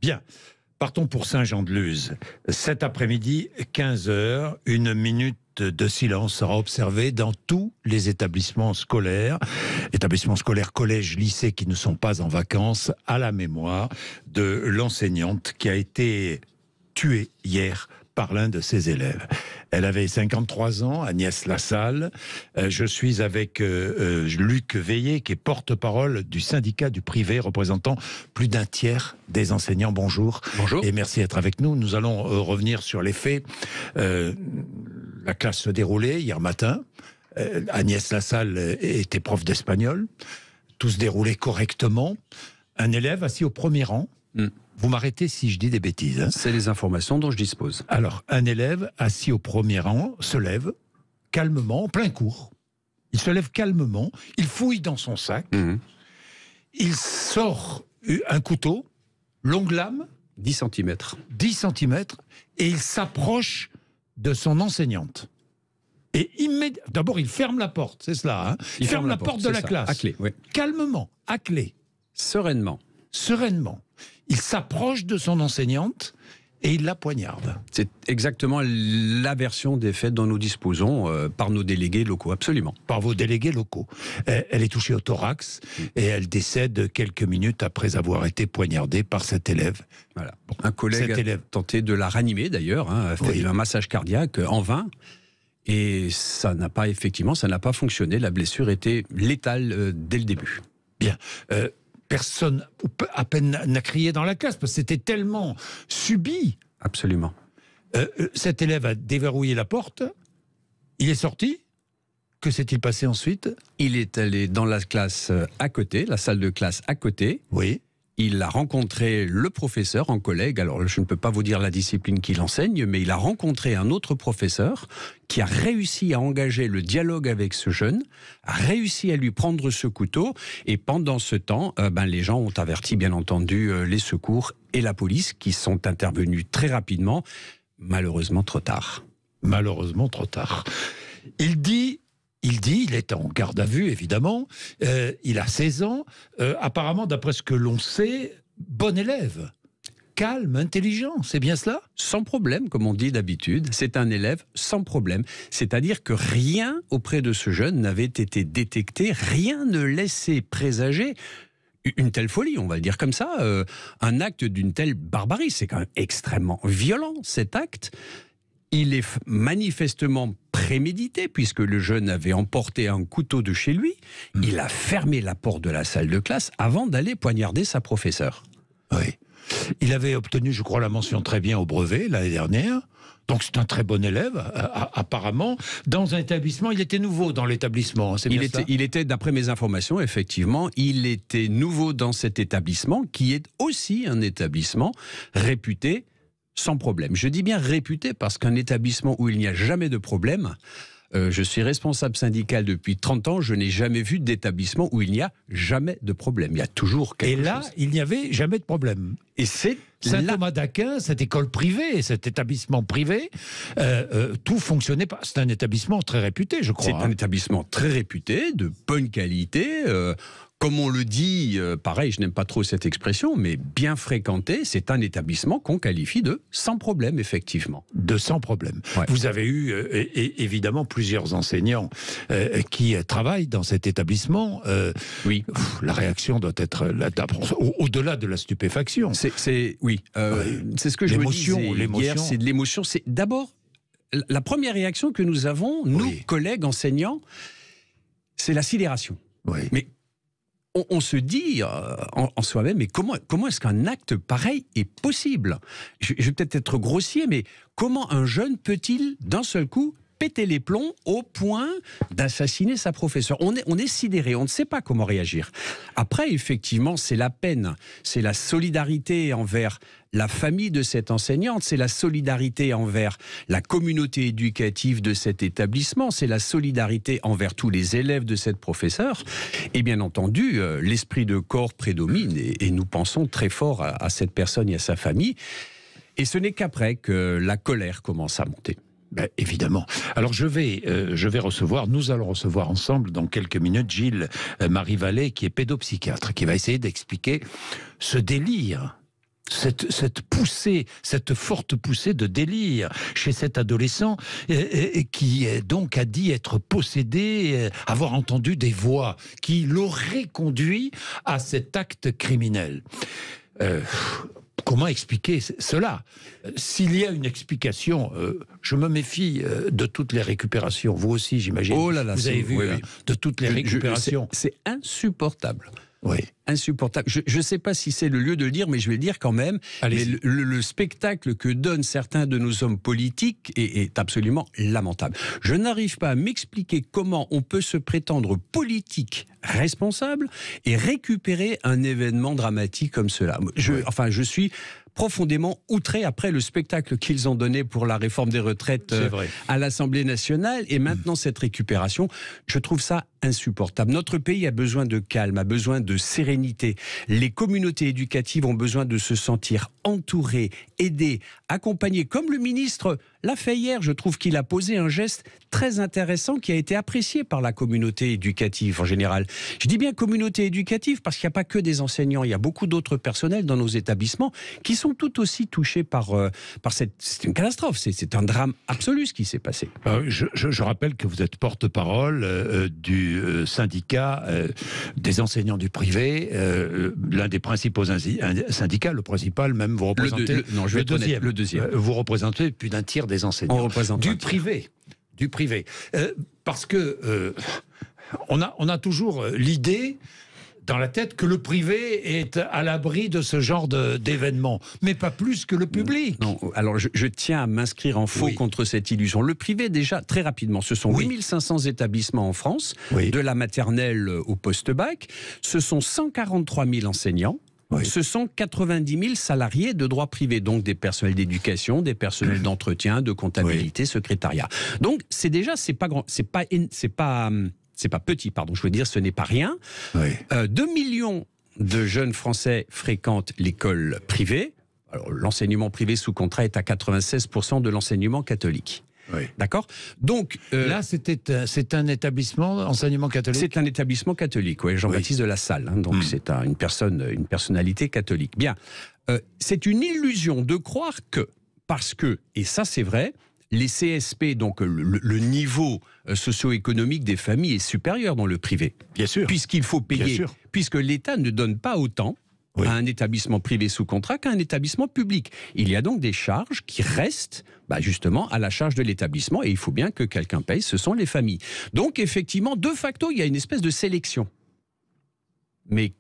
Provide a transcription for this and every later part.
Bien, partons pour Saint-Jean-de-Luz. Cet après-midi, 15h, une minute de silence sera observée dans tous les établissements scolaires, collèges, lycées qui ne sont pas en vacances, à la mémoire de l'enseignante qui a été tuée hier par l'un de ses élèves. Elle avait 53 ans, Agnès Lassalle. Je suis avec Luc Veillé, qui est porte-parole du syndicat du privé, représentant plus d'un tiers des enseignants. Bonjour. Bonjour. Et merci d'être avec nous. Nous allons revenir sur les faits. La classe se déroulait hier matin. Agnès Lassalle était prof d'espagnol. Tout se déroulait correctement. Un élève assis au premier rang. Vous m'arrêtez si je dis des bêtises. Hein. C'est les informations dont je dispose. Alors, un élève assis au premier rang se lève calmement, en plein cours. Il se lève calmement, il fouille dans son sac, il sort un couteau, longue lame, 10 cm. 10 cm, et il s'approche de son enseignante. Et d'abord, il ferme la porte, c'est cela. Hein. Il ferme la porte de la classe. À clé, oui. Calmement, à clé. Sereinement. Il s'approche de son enseignante et il la poignarde. C'est exactement la version des faits dont nous disposons par nos délégués locaux, absolument. Par vos délégués locaux. Elle est touchée au thorax et elle décède quelques minutes après avoir été poignardée par cet élève. Voilà. Un collègue a tenté de la ranimer d'ailleurs, a fait un massage cardiaque en vain. Et ça n'a pas fonctionné. La blessure était létale dès le début. Bien. Personne, à peine, n'a crié dans la classe, parce que c'était tellement subi. Absolument. Cet élève a déverrouillé la porte, il est sorti. Que s'est-il passé ensuite? Il est allé dans la classe à côté, la salle de classe à côté. Oui. Il a rencontré le professeur, un collègue, alors je ne peux pas vous dire la discipline qu'il enseigne, mais il a rencontré un autre professeur qui a réussi à engager le dialogue avec ce jeune, a réussi à lui prendre ce couteau, et pendant ce temps, les gens ont averti bien entendu les secours et la police qui sont intervenus très rapidement, malheureusement trop tard. Malheureusement trop tard. Il est en garde à vue, évidemment. Il a 16 ans. Apparemment, d'après ce que l'on sait, bon élève. Calme, intelligent, c'est bien cela? Sans problème, comme on dit d'habitude. C'est un élève sans problème. C'est-à-dire que rien auprès de ce jeune n'avait été détecté, rien ne laissait présager une telle folie, on va le dire comme ça, un acte d'une telle barbarie. C'est quand même extrêmement violent, cet acte. Il est manifestement prémédité, puisque le jeune avait emporté un couteau de chez lui. Il a fermé la porte de la salle de classe avant d'aller poignarder sa professeure. Oui. Il avait obtenu, je crois, la mention très bien au brevet l'année dernière. Donc c'est un très bon élève, apparemment. Dans un établissement, il était nouveau dans l'établissement, c'est bien ça? Il était, d'après mes informations, effectivement, il était nouveau dans cet établissement, qui est aussi un établissement réputé sans problème. Je dis bien réputé parce qu'un établissement où il n'y a jamais de problème, je suis responsable syndical depuis 30 ans, je n'ai jamais vu d'établissement où il n'y a jamais de problème. Il y a toujours quelque chose. Et là, il n'y avait jamais de problème. Et c'est Saint-Thomas d'Aquin, cette école privée, cet établissement privé, tout fonctionnait pas. C'est un établissement très réputé, je crois. C'est un établissement très réputé, de bonne qualité. Comme on le dit, pareil, je n'aime pas trop cette expression, mais bien fréquenté, c'est un établissement qu'on qualifie de sans problème, effectivement. De sans problème. Ouais. Vous avez eu, évidemment, plusieurs enseignants qui travaillent dans cet établissement. Oui. La réaction doit être au-delà de la stupéfaction. Oui. C'est ce que je me disais hier, c'est de l'émotion. C'est d'abord, la première réaction que nous avons, nous, collègues enseignants, c'est la sidération. Oui. Mais on se dit en soi-même, mais comment est-ce qu'un acte pareil est possible? Je vais peut-être être grossier, mais comment un jeune peut-il, d'un seul coup, péter les plombs au point d'assassiner sa professeure? On est sidéré, on ne sait pas comment réagir. Après, effectivement, c'est la peine, c'est la solidarité envers la famille de cette enseignante, c'est la solidarité envers la communauté éducative de cet établissement, c'est la solidarité envers tous les élèves de cette professeure. Et bien entendu, l'esprit de corps prédomine et nous pensons très fort à cette personne et à sa famille. Et ce n'est qu'après que la colère commence à monter. Ben, évidemment. Alors nous allons recevoir ensemble dans quelques minutes Gilles Marie Vallée, qui est pédopsychiatre, qui va essayer d'expliquer ce délire cette poussée, cette forte poussée de délire chez cet adolescent et qui donc a dit être possédé, avoir entendu des voix qui l'auraient conduit à cet acte criminel. Comment expliquer cela? S'il y a une explication, je me méfie de toutes les récupérations. Vous aussi, j'imagine. Oh là là, vous avez vu oui, oui. de toutes les récupérations. C'est insupportable. Oui. Insupportable. Je ne sais pas si c'est le lieu de le dire, mais je vais le dire quand même. Mais le spectacle que donnent certains de nos hommes politiques est absolument lamentable. Je n'arrive pas à m'expliquer comment on peut se prétendre politique responsable et récupérer un événement dramatique comme cela. Je suis profondément outré après le spectacle qu'ils ont donné pour la réforme des retraites à l'Assemblée nationale et maintenant cette récupération. Je trouve ça insupportable. Notre pays a besoin de calme, a besoin de sérénité. Les communautés éducatives ont besoin de se sentir entourées, aidées, accompagnées. Comme le ministre l'a fait hier, je trouve qu'il a posé un geste très intéressant qui a été apprécié par la communauté éducative en général. Je dis bien communauté éducative parce qu'il n'y a pas que des enseignants, il y a beaucoup d'autres personnels dans nos établissements qui sont tout aussi touchés par c'est une catastrophe, c'est un drame absolu ce qui s'est passé. Je rappelle que vous êtes porte-parole du syndicat des enseignants du privé, l'un des principaux syndicats, le principal même, vous représentez le deuxième. Vous représentez plus d'un tiers des enseignants du privé. Parce que on a toujours l'idée dans la tête que le privé est à l'abri de ce genre d'événements, mais pas plus que le public. Non, alors je tiens à m'inscrire en faux contre cette illusion. Le privé, déjà, très rapidement, ce sont 8500 établissements en France, de la maternelle au post-bac, ce sont 143 000 enseignants, ce sont 90 000 salariés de droit privé, donc des personnels d'éducation, des personnels d'entretien, de comptabilité, secrétariat. Donc c'est déjà, c'est pas petit, pardon, je veux dire, ce n'est pas rien. 2 millions de jeunes Français fréquentent l'école privée. Alors, l'enseignement privé sous contrat est à 96% de l'enseignement catholique. D'accord. Donc là, c'est un établissement enseignement catholique. C'est un établissement catholique, Jean-Baptiste de la Salle. Hein, donc c'est une personnalité catholique. Bien, c'est une illusion de croire que parce que, et ça c'est vrai, les CSP, donc le niveau socio-économique des familles est supérieur dans le privé. Bien sûr. Puisqu'il faut payer, puisque l'État ne donne pas autant à un établissement privé sous contrat qu'à un établissement public. Il y a donc des charges qui restent justement à la charge de l'établissement et il faut bien que quelqu'un paye, ce sont les familles. Donc effectivement, de facto, il y a une espèce de sélection. Mais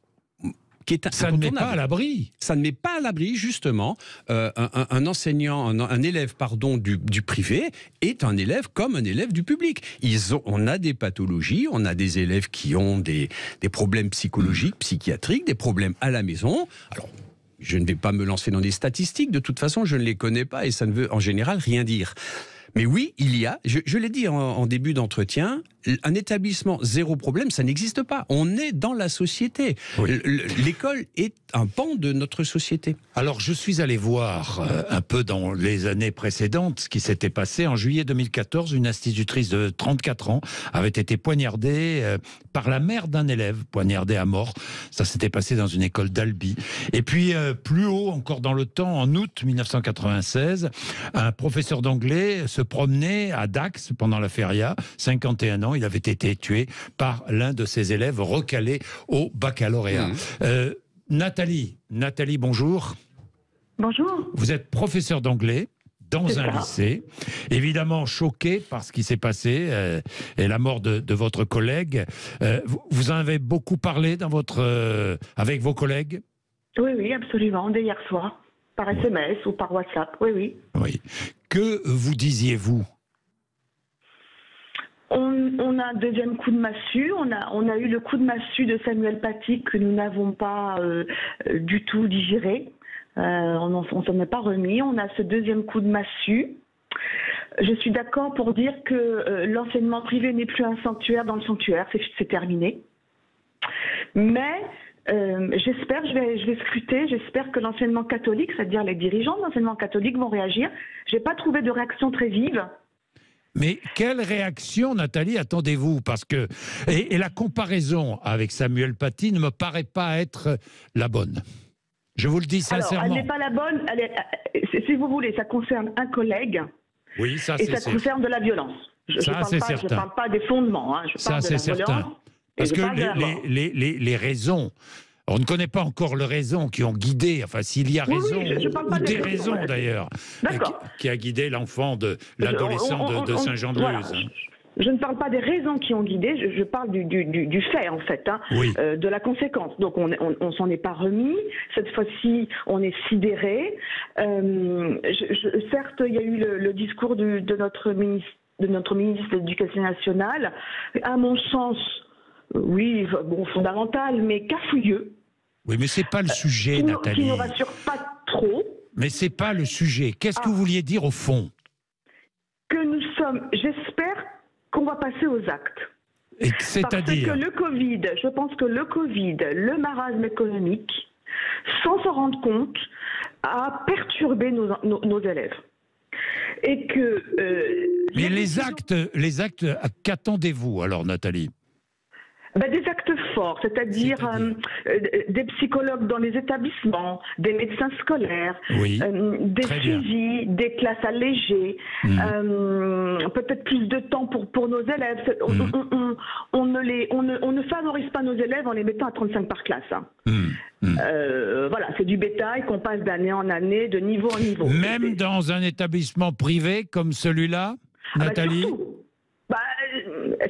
ça ne met pas à l'abri. Ça ne met pas à l'abri, justement. Un enseignant, un élève, du privé est un élève comme un élève du public. On a des pathologies, on a des élèves qui ont des problèmes psychologiques, psychiatriques, des problèmes à la maison. Alors, je ne vais pas me lancer dans des statistiques, de toute façon, je ne les connais pas et ça ne veut en général rien dire. Mais oui, il y a, je l'ai dit en début d'entretien, un établissement zéro problème, ça n'existe pas. On est dans la société. L'école est un pan de notre société. Alors, je suis allé voir un peu dans les années précédentes ce qui s'était passé. En juillet 2014, une institutrice de 34 ans avait été poignardée par la mère d'un élève, poignardée à mort. Ça s'était passé dans une école d'Albi. Et puis, plus haut, encore dans le temps, en août 1996, un professeur d'anglais se promenait à Dax pendant la feria, 51 ans. Il avait été tué par l'un de ses élèves recalés au baccalauréat. Nathalie, bonjour. Bonjour. Vous êtes professeur d'anglais dans un lycée, évidemment choqué par ce qui s'est passé et la mort de votre collègue. Vous en avez beaucoup parlé avec vos collègues? Oui, absolument, dès hier soir, par SMS ou par WhatsApp, oui. Que vous disiez-vous? On a un deuxième coup de massue, on a eu le coup de massue de Samuel Paty que nous n'avons pas du tout digéré, on ne s'en est pas remis, on a ce deuxième coup de massue. Je suis d'accord pour dire que l'enseignement privé n'est plus un sanctuaire dans le sanctuaire, c'est terminé. Mais j'espère, je vais scruter, j'espère que l'enseignement catholique, c'est-à-dire les dirigeants de l'enseignement catholique vont réagir. Je n'ai pas trouvé de réaction très vive. Mais quelle réaction, Nathalie, attendez-vous? Parce que et la comparaison avec Samuel Paty ne me paraît pas être la bonne. Je vous le dis sincèrement. Alors, elle n'est pas la bonne. Si vous voulez, ça concerne un collègue. Oui, ça et ça concerne de la violence. Je ne parle pas des fondements. Je parle de la violence. Parce que les raisons, on ne connaît pas encore les raisons qui ont guidé, enfin s'il y a raison, ou des raisons d'ailleurs, qui a guidé l'enfant de l'adolescent de Saint-Jean-de-Luz. Voilà. Je ne parle pas des raisons qui ont guidé, je parle du fait en fait, de la conséquence. Donc on s'en est pas remis. Cette fois-ci, on est sidéré. Certes, il y a eu le discours de notre ministre de l'Éducation nationale. À mon sens, oui, bon, fondamental, mais cafouilleux. Oui, mais c'est pas le sujet, Nathalie. Qui ne rassure pas trop. Mais c'est pas le sujet. Qu'est-ce que vous vouliez dire au fond? Que nous sommes, j'espère qu'on va passer aux actes. C'est-à-dire? Parce que le Covid, je pense que le Covid, le marasme économique, sans s'en rendre compte, a perturbé nos élèves. Et que... Mais les actes, qu'attendez-vous alors, Nathalie? Des actes forts, c'est-à-dire des psychologues dans les établissements, des médecins scolaires, des suivis, des classes allégées, peut-être plus de temps pour nos élèves. On ne favorise pas nos élèves en les mettant à 35 par classe. Voilà, c'est du bétail qu'on passe d'année en année, de niveau en niveau. Même dans un établissement privé comme celui-là, Nathalie?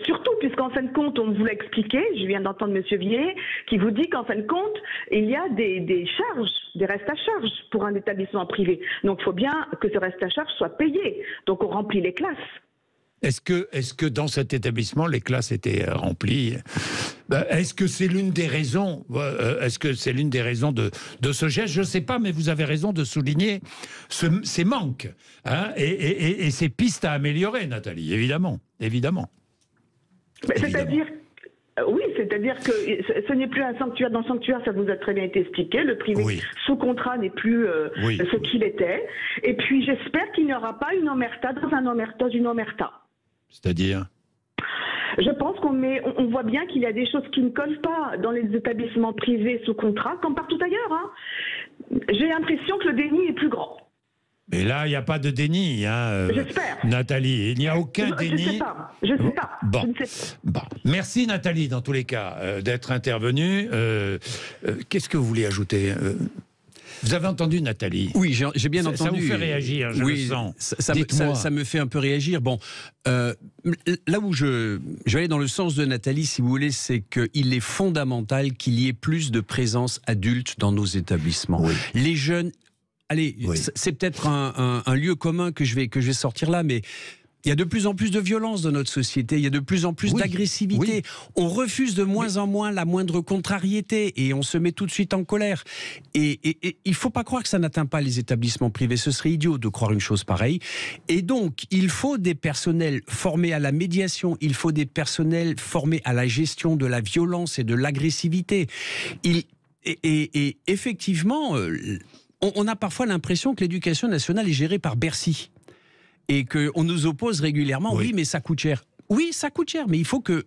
Surtout, puisqu'en fin de compte, on vous l'a expliqué, je viens d'entendre M. Villiers, qui vous dit qu'en fin de compte, il y a des charges, des restes à charge pour un établissement privé. Donc il faut bien que ce reste à charge soit payé. Donc on remplit les classes. Est-ce que dans cet établissement, les classes étaient remplies? Est-ce que c'est l'une des raisons de ce geste? Je ne sais pas, mais vous avez raison de souligner ces manques et ces pistes à améliorer, Nathalie, évidemment. C'est-à-dire que ce n'est plus un sanctuaire. Dans le sanctuaire, ça vous a très bien été expliqué. Le privé sous contrat n'est plus ce qu'il était. Et puis, j'espère qu'il n'y aura pas une omerta dans une omerta. C'est-à-dire? Je pense on voit bien qu'il y a des choses qui ne collent pas dans les établissements privés sous contrat, comme partout ailleurs. J'ai l'impression que le déni est plus grand. Mais là, il n'y a pas de déni, j'espère. Nathalie. Il n'y a aucun déni. Je ne sais pas. Bon. Merci, Nathalie, dans tous les cas, d'être intervenue. Qu'est-ce que vous voulez ajouter? Vous avez entendu, Nathalie? Oui, j'ai bien entendu. Ça vous fait réagir, je le sens. Ça me fait un peu réagir. Bon, là où je vais aller dans le sens de Nathalie, si vous voulez, c'est qu'il est fondamental qu'il y ait plus de présence adulte dans nos établissements. Les jeunes... Allez, c'est peut-être un lieu commun que je vais sortir là, mais il y a de plus en plus de violence dans notre société, il y a de plus en plus d'agressivité. On refuse de moins en moins la moindre contrariété et on se met tout de suite en colère. Et il ne faut pas croire que ça n'atteint pas les établissements privés, ce serait idiot de croire une chose pareille. Et donc, il faut des personnels formés à la médiation, il faut des personnels formés à la gestion de la violence et de l'agressivité. Et effectivement... On a parfois l'impression que l'éducation nationale est gérée par Bercy et qu'on nous oppose régulièrement, oui, mais ça coûte cher. Oui, ça coûte cher, mais il faut que...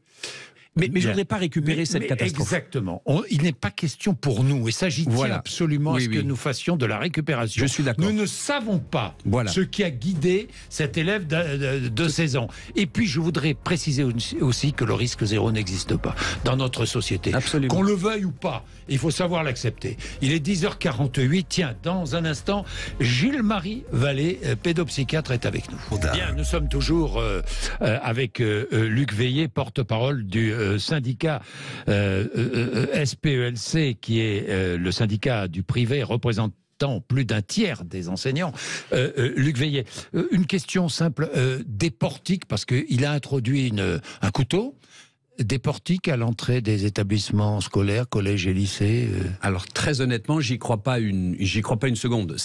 Mais je ne voudrais pas récupérer cette catastrophe. Exactement. Il n'est pas question pour nous, et ça j'y tiens absolument à ce que nous fassions de la récupération. Je suis d'accord. Nous ne savons pas ce qui a guidé cet élève de 16 ans. Et puis je voudrais préciser aussi que le risque zéro n'existe pas dans notre société. Absolument. Qu'on le veuille ou pas, il faut savoir l'accepter. Il est 10h48. Tiens, dans un instant, Gilles-Marie Vallée, pédopsychiatre, est avec nous. Bien, nous sommes toujours avec Luc Veillé, porte-parole du syndicat SPELC, qui est le syndicat du privé représentant plus d'un tiers des enseignants. Luc Veillé, une question simple, des portiques, parce qu'il a introduit un couteau, des portiques à l'entrée des établissements scolaires, collèges et lycées. Alors très honnêtement, j'y crois pas une seconde.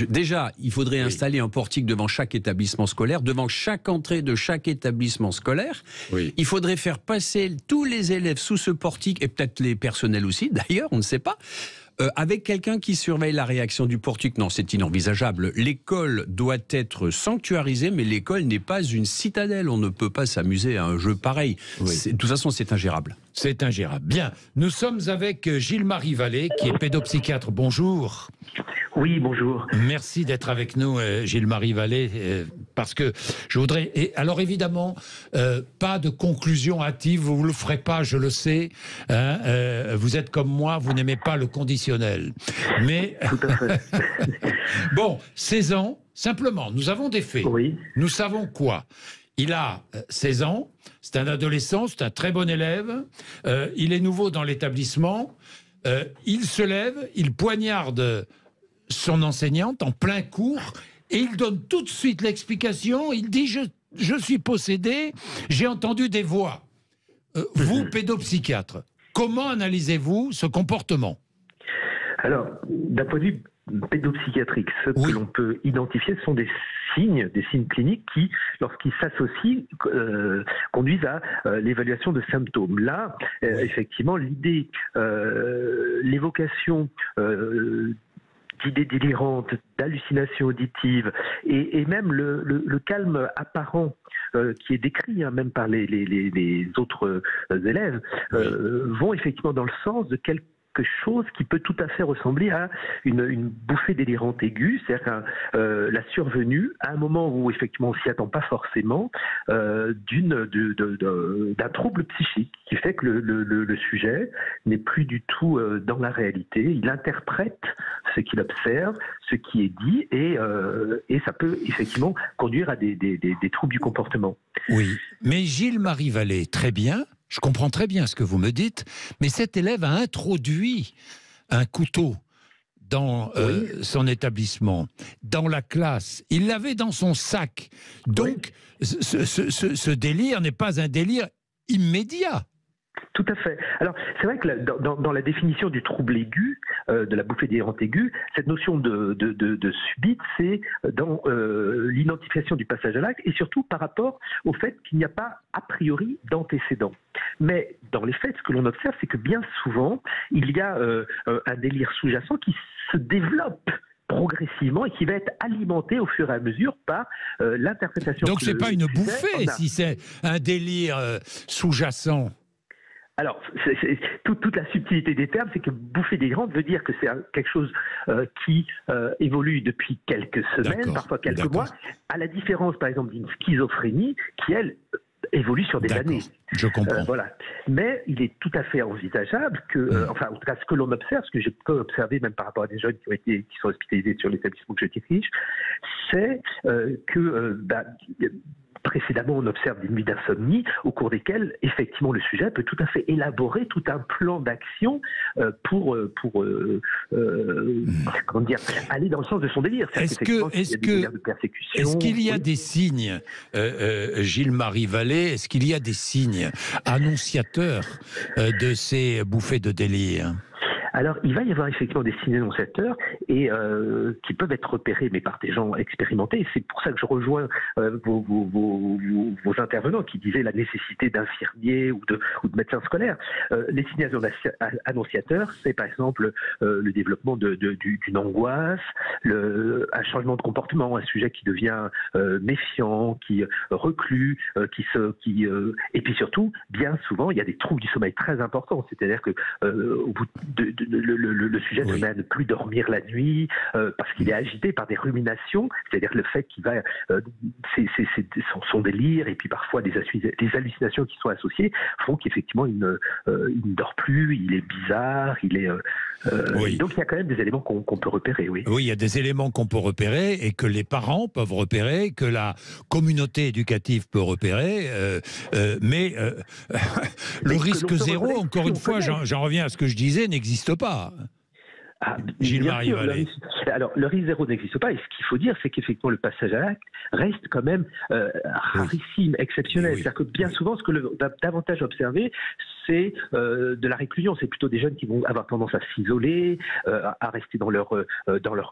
Déjà, il faudrait installer un portique devant chaque établissement scolaire, devant chaque entrée de chaque établissement scolaire. Il faudrait faire passer tous les élèves sous ce portique, et peut-être les personnels aussi, d'ailleurs, on ne sait pas. avec quelqu'un qui surveille la réaction du portique, non, c'est inenvisageable. L'école doit être sanctuarisée, mais l'école n'est pas une citadelle. On ne peut pas s'amuser à un jeu pareil. Oui. De toute façon, c'est ingérable. C'est ingérable. Bien, nous sommes avec Gilles-Marie Vallée, qui est pédopsychiatre. Bonjour. Oui, bonjour. Merci d'être avec nous, Gilles-Marie Vallée, parce que je voudrais... Et alors évidemment, pas de conclusion hâtive, vous ne le ferez pas, je le sais. Hein, vous êtes comme moi, vous n'aimez pas le conditionnel. Mais... Tout à fait. Bon, 16 ans, simplement, nous avons des faits. Oui. Nous savons quoi? Il a 16 ans, c'est un adolescent, c'est un très bon élève, il est nouveau dans l'établissement, il se lève, il poignarde son enseignante en plein cours et il donne tout de suite l'explication, il dit je suis possédé, j'ai entendu des voix. Vous, pédopsychiatre, comment analysez-vous ce comportement? Alors, d'un point de vue pédopsychiatrique, ce que l'on peut identifier, ce sont des signes cliniques qui, lorsqu'ils s'associent, conduisent à l'évaluation de symptômes. Là, effectivement, l'idée, l'évocation d'idées délirantes, d'hallucinations auditives, et même le calme apparent qui est décrit même par les autres élèves, vont effectivement dans le sens de quelque chose qui peut tout à fait ressembler à une bouffée délirante aiguë, c'est-à-dire la survenue à un moment où effectivement on s'y attend pas forcément d'un trouble psychique qui fait que le sujet n'est plus du tout dans la réalité, il interprète ce qu'il observe, ce qui est dit et ça peut effectivement conduire à des troubles du comportement. Oui, mais Gilles-Marie Vallée, très bien. Je comprends très bien ce que vous me dites, mais cet élève a introduit un couteau dans son établissement, dans la classe. Il l'avait dans son sac. Donc, ce délire n'est pas un délire immédiat. Tout à fait. Alors, c'est vrai que dans la définition du trouble aigu, de la bouffée délirante aiguë, cette notion de subite, c'est dans l'identification du passage à l'acte et surtout par rapport au fait qu'il n'y a pas a priori d'antécédent. Mais dans les faits, ce que l'on observe, c'est que bien souvent, il y a un délire sous-jacent qui se développe progressivement et qui va être alimenté au fur et à mesure par l'interprétation. Donc, c'est pas une bouffée, si c'est un délire sous-jacent. Alors, toute la subtilité des termes, c'est que bouffée délirante veut dire que c'est quelque chose qui évolue depuis quelques semaines, parfois quelques mois, à la différence, par exemple, d'une schizophrénie qui, elle, évolue sur des années. Je comprends. Voilà. Mais il est tout à fait envisageable que, enfin, en tout cas, ce que l'on observe, ce que j'ai pu observer même par rapport à des jeunes qui sont hospitalisés sur l'établissement que je dirige, c'est que précédemment, on observe des nuits d'insomnie au cours desquelles, effectivement, le sujet peut tout à fait élaborer tout un plan d'action pour comment dire, aller dans le sens de son délire. Est-ce qu'il y a des signes, Gilles-Marie Vallée, est-ce qu'il y a des signes annonciateurs de ces bouffées de délire ? Alors, il va y avoir effectivement des signes annonciateurs et qui peuvent être repérés, mais par des gens expérimentés. Et c'est pour ça que je rejoins vos intervenants qui disaient la nécessité d'infirmiers ou de médecins scolaires. Les signes annonciateurs, c'est par exemple le développement d'une angoisse, un changement de comportement, un sujet qui devient méfiant, qui reclus, et puis surtout, bien souvent, il y a des troubles du sommeil très importants. C'est-à-dire que au bout le sujet se met à ne plus dormir la nuit parce qu'il est agité par des ruminations, c'est-à-dire le fait qu'il va son délire et puis parfois des hallucinations qui sont associées font qu'effectivement il ne dort plus, il est bizarre, il est donc il y a quand même des éléments qu'on peut repérer. Oui, il y a des éléments qu'on peut repérer et que les parents peuvent repérer, que la communauté éducative peut repérer, mais le risque zéro, encore une fois, j'en reviens à ce que je disais, n'existe pas. Gilles-Marie Vallée. Alors, le risque zéro n'existe pas, et ce qu'il faut dire, c'est qu'effectivement, le passage à l'acte reste quand même rarissime, exceptionnel. C'est-à-dire que bien souvent, ce que l'on a davantage observé, c'est de la réclusion. C'est plutôt des jeunes qui vont avoir tendance à s'isoler, à rester dans leur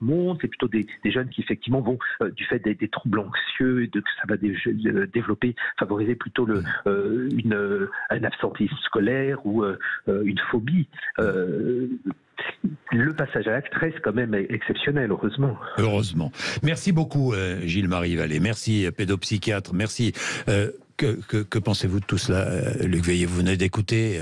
monde. C'est plutôt des jeunes qui, effectivement, vont, du fait des troubles anxieux, ça va favoriser plutôt un absentéisme scolaire ou une phobie. le passage à l'acte reste quand même exceptionnel, heureusement. Heureusement. Merci beaucoup, Gilles-Marie Vallée. Merci, pédopsychiatre. Merci. Que pensez-vous de tout cela, Luc Veillé? Vous venez d'écouter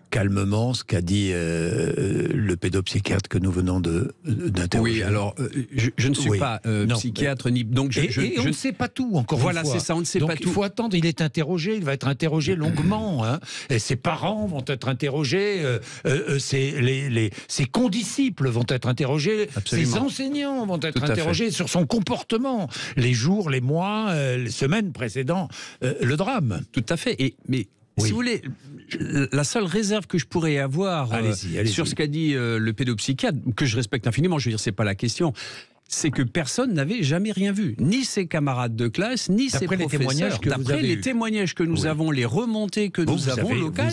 calmement ce qu'a dit le pédopsychiatre que nous venons d'interroger. Oui, alors je ne suis pas psychiatre, ni donc on ne sait pas tout, encore une fois. Voilà, c'est ça, on ne sait pas tout. Il faut attendre, il est interrogé, il va être interrogé longuement. Hein, et ses parents vont être interrogés, ses condisciples vont être interrogés, Absolument. ses enseignants vont être interrogés sur son comportement, les jours, les mois, les semaines précédant le drame. Tout à fait. Si vous voulez, la seule réserve que je pourrais avoir allez-y. sur ce qu'a dit le pédopsychiatre, que je respecte infiniment, je veux dire, c'est pas la question, c'est que personne n'avait jamais rien vu. Ni ses camarades de classe, ni ses professeurs. D'après les témoignages que nous avons, les remontées que nous avons locales.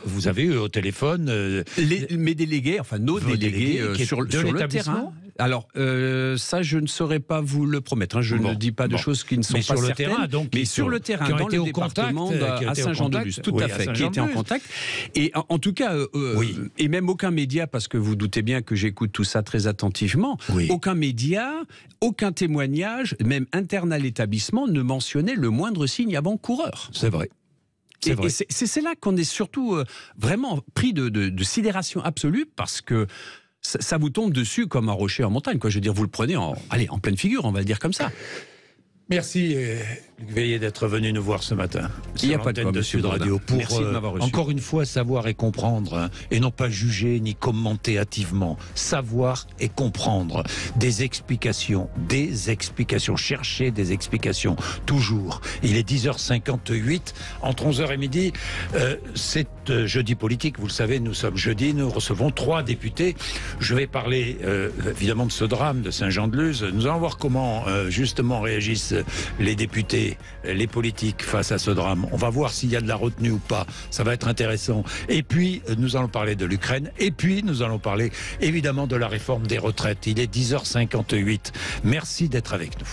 Vous avez eu au téléphone mes délégués, enfin nos délégués sur le terrain. Alors, ça, je ne saurais pas vous le promettre. Hein. Je ne dis pas de choses qui ne sont pas sur certaines. Le terrain, donc, mais sur le terrain, dans le département à Saint-Jean-de-Luz, tout à fait, qui était en contact. Et en tout cas, et même aucun média, parce que vous doutez bien que j'écoute tout ça très attentivement, aucun média, aucun témoignage, même interne à l'établissement, ne mentionnait le moindre signe avant-coureur. C'est vrai. C'est là qu'on est surtout vraiment pris de sidération absolue, parce que ça vous tombe dessus comme un rocher en montagne, quoi. Je veux dire, vous le prenez en pleine figure, on va le dire comme ça. Merci, Luc Veillé, d'être venu nous voir ce matin. Il n'y a pas de quoi, de Sud Radio, pour merci de m'avoir reçu. Encore une fois, savoir et comprendre, hein, et non pas juger ni commenter hâtivement. Savoir et comprendre. Des explications, chercher des explications, toujours. Il est 10h58, entre 11h et midi. C'est jeudi politique, vous le savez, nous sommes jeudi, nous recevons 3 députés. Je vais parler évidemment de ce drame de Saint-Jean-de-Luz. Nous allons voir comment justement réagissent les députés, les politiques face à ce drame. On va voir s'il y a de la retenue ou pas. Ça va être intéressant. Et puis, nous allons parler de l'Ukraine. Et puis, nous allons parler évidemment de la réforme des retraites. Il est 10h58. Merci d'être avec nous.